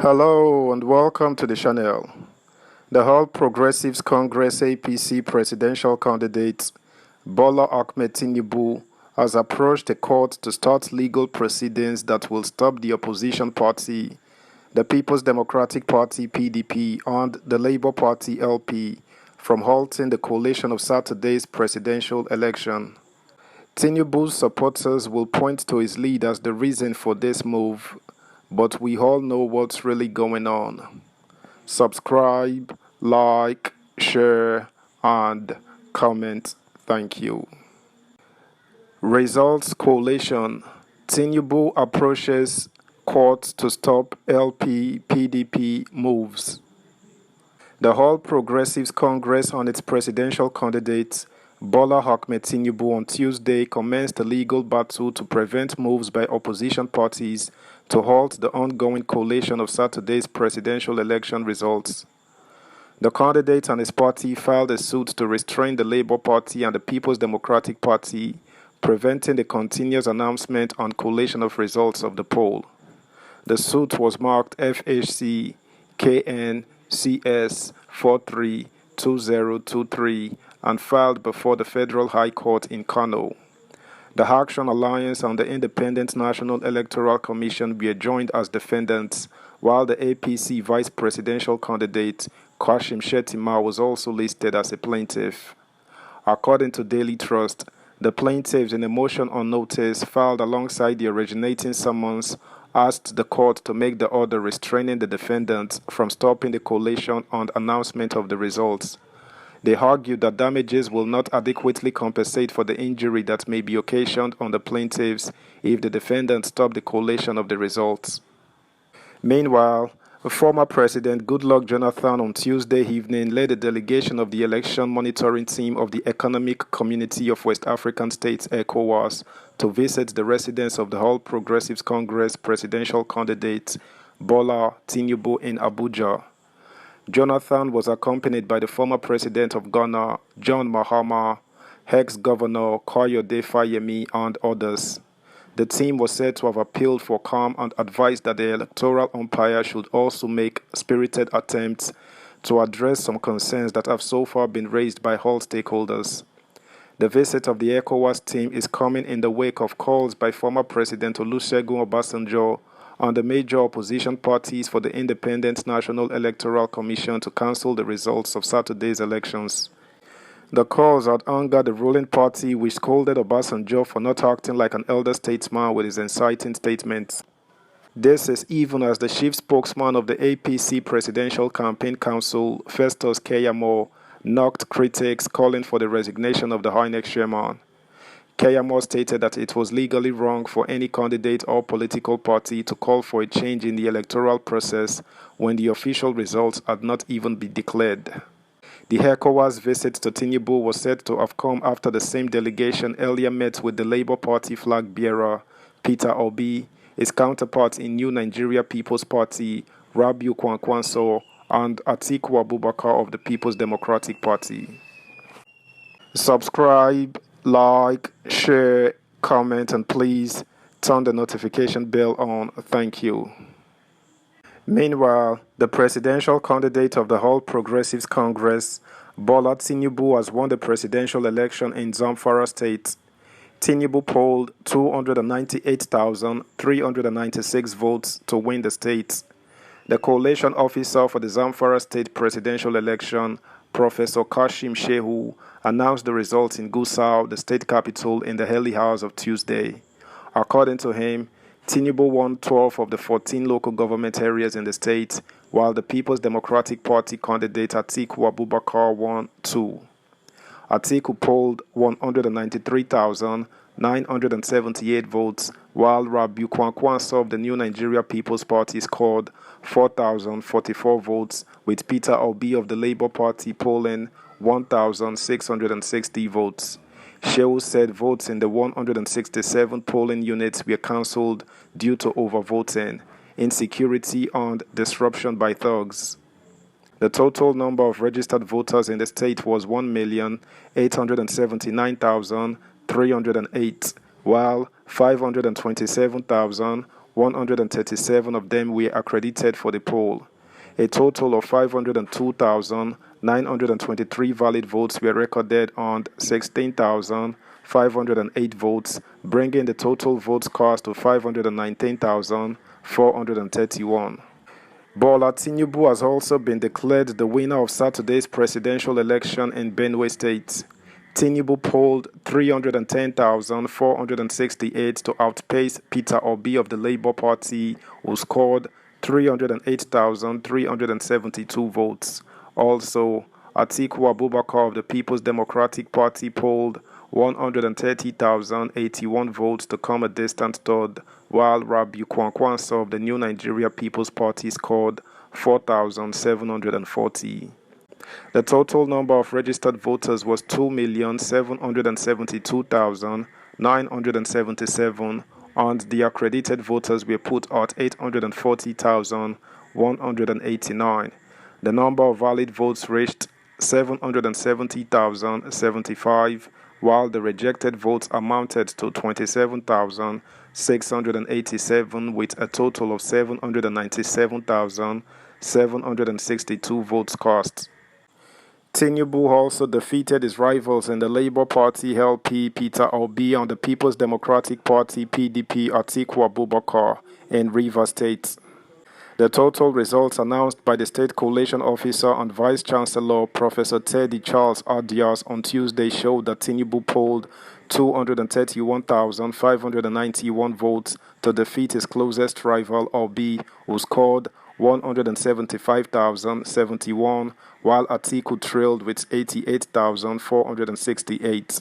Hello and welcome to the channel. The All Progressives Congress APC presidential candidate Bola Ahmed Tinubu has approached the court to start legal proceedings that will stop the opposition party, the People's Democratic Party (PDP) and the Labour Party (LP) from halting the collation of Saturday's presidential election. Tinubu's supporters will point to his lead as the reason for this move, but we all know what's really going on. Subscribe, like, share, and comment. Thank you. Results collation. Tinubu approaches court to stop LP PDP moves. The All Progressives Congress and its presidential candidate Bola Ahmed Tinubu on Tuesday commenced a legal battle to prevent moves by opposition parties to halt the ongoing collation of Saturday's presidential election results. The candidate and his party filed a suit to restrain the Labour Party and the People's Democratic Party, preventing the continuous announcement and collation of results of the poll. The suit was marked FHC KNCS 432023 and filed before the Federal High Court in Kano. The Action Alliance and the Independent National Electoral Commission were joined as defendants, while the APC vice presidential candidate Kashim Shettima was also listed as a plaintiff. According to Daily Trust, the plaintiffs in a motion on notice filed alongside the originating summons asked the court to make the order restraining the defendants from stopping the collation and announcement of the results. They argued that damages will not adequately compensate for the injury that may be occasioned on the plaintiffs if the defendants stop the collation of the results. Meanwhile, former President Goodluck Jonathan on Tuesday evening led a delegation of the election monitoring team of the Economic Community of West African States (ECOWAS) to visit the residence of the All Progressives Congress presidential candidate Bola Tinubu in Abuja. Jonathan was accompanied by the former president of Ghana, John Mahama, ex-governor Kayode Fayemi, and others. The team was said to have appealed for calm and advised that the electoral umpire should also make spirited attempts to address some concerns that have so far been raised by all stakeholders. The visit of the ECOWAS team is coming in the wake of calls by former President Olusegun Obasanjo and the major opposition parties for the Independent National Electoral Commission to cancel the results of Saturday's elections. The calls had angered the ruling party, which scolded Obasanjo for not acting like an elder statesman with his inciting statements. This is even as the chief spokesman of the APC Presidential Campaign Council, Festus Keyamo, knocked critics calling for the resignation of the INEC chairman. Keyamo stated that it was legally wrong for any candidate or political party to call for a change in the electoral process when the official results had not even been declared. The ECOWAS visit to Tinubu was said to have come after the same delegation earlier met with the Labour Party flag bearer, Peter Obi, his counterpart in New Nigeria People's Party, Rabiu Kwankwaso, and Atiku Abubakar of the People's Democratic Party. Subscribe, like, share, comment, and please turn the notification bell on. Thank you. Meanwhile, the presidential candidate of the All Progressives Congress, Bola Tinubu, has won the presidential election in Zamfara state. Tinubu polled 298,396 votes to win the state. The coalition officer for the Zamfara state presidential election, Professor Kashim Shehu, announced the results in Gusau, the state capital, in the early hours of Tuesday. According to him, Tinubu won 12 of the 14 local government areas in the state, while the People's Democratic Party candidate Atiku Abubakar won 2. Atiku polled 193,978 votes, while Rabiu Kwankwaso of the New Nigeria People's Party scored 4,044 votes, with Peter Obi of the Labour Party polling 1,660 votes. Shehu said votes in the 167 polling units were cancelled due to overvoting, insecurity, and disruption by thugs. The total number of registered voters in the state was 1,879,308, while 527,1 137 of them were accredited for the poll. A total of 502,923 valid votes were recorded on 16,508 votes, bringing the total votes cast to 519,431. Bola Tinubu has also been declared the winner of Saturday's presidential election in Benue State. Tinubu polled 310,468 to outpace Peter Obi of the Labour Party, who scored 308,372 votes. Also, Atiku Abubakar of the People's Democratic Party polled 130,081 votes to come a distant third, while Rabiu Kwankwanso of the New Nigeria People's Party scored 4,740. The total number of registered voters was 2,772,977, and the accredited voters were put at 840,189. The number of valid votes reached 770,075, while the rejected votes amounted to 27,687, with a total of 797,762 votes cast. Tinubu also defeated his rivals in the Labour Party LP Peter Obi and the People's Democratic Party PDP Atiku Abubakar in Rivers State. The total results announced by the State Collation Officer and Vice Chancellor Professor Teddy Charles Adias on Tuesday showed that Tinubu polled 231,591 votes to defeat his closest rival Obi, who scored 175,071, while Atiku trailed with 88,468.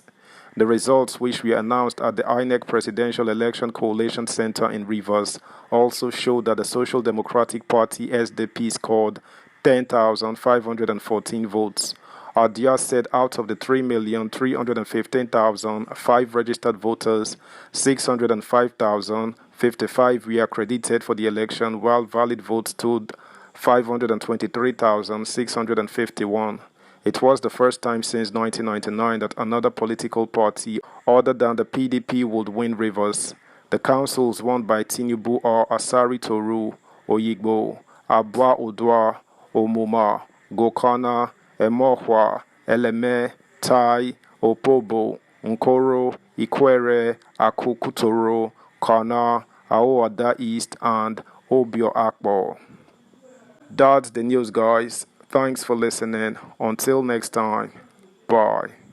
The results, which were announced at the INEC Presidential Election Coalition Center in Rivers, also showed that the Social Democratic Party SDP scored 10,514 votes. Adia said out of the 3,315,005 registered voters, 605,055 were accredited for the election, while valid votes stood 523,651. It was the first time since 1999 that another political party other than the PDP would win Rivers. The councils won by Tinubu are Asari Toru, Oyigbo, Abwa Odwa, Omuma, Gokana, Emohwa, Eleme, Tai, Opobo, Nkoro, Ikwere, Akukutoro, Kana, Aoada East, and Obio Akbo. That's the news, guys. Thanks for listening. Until next time. Bye.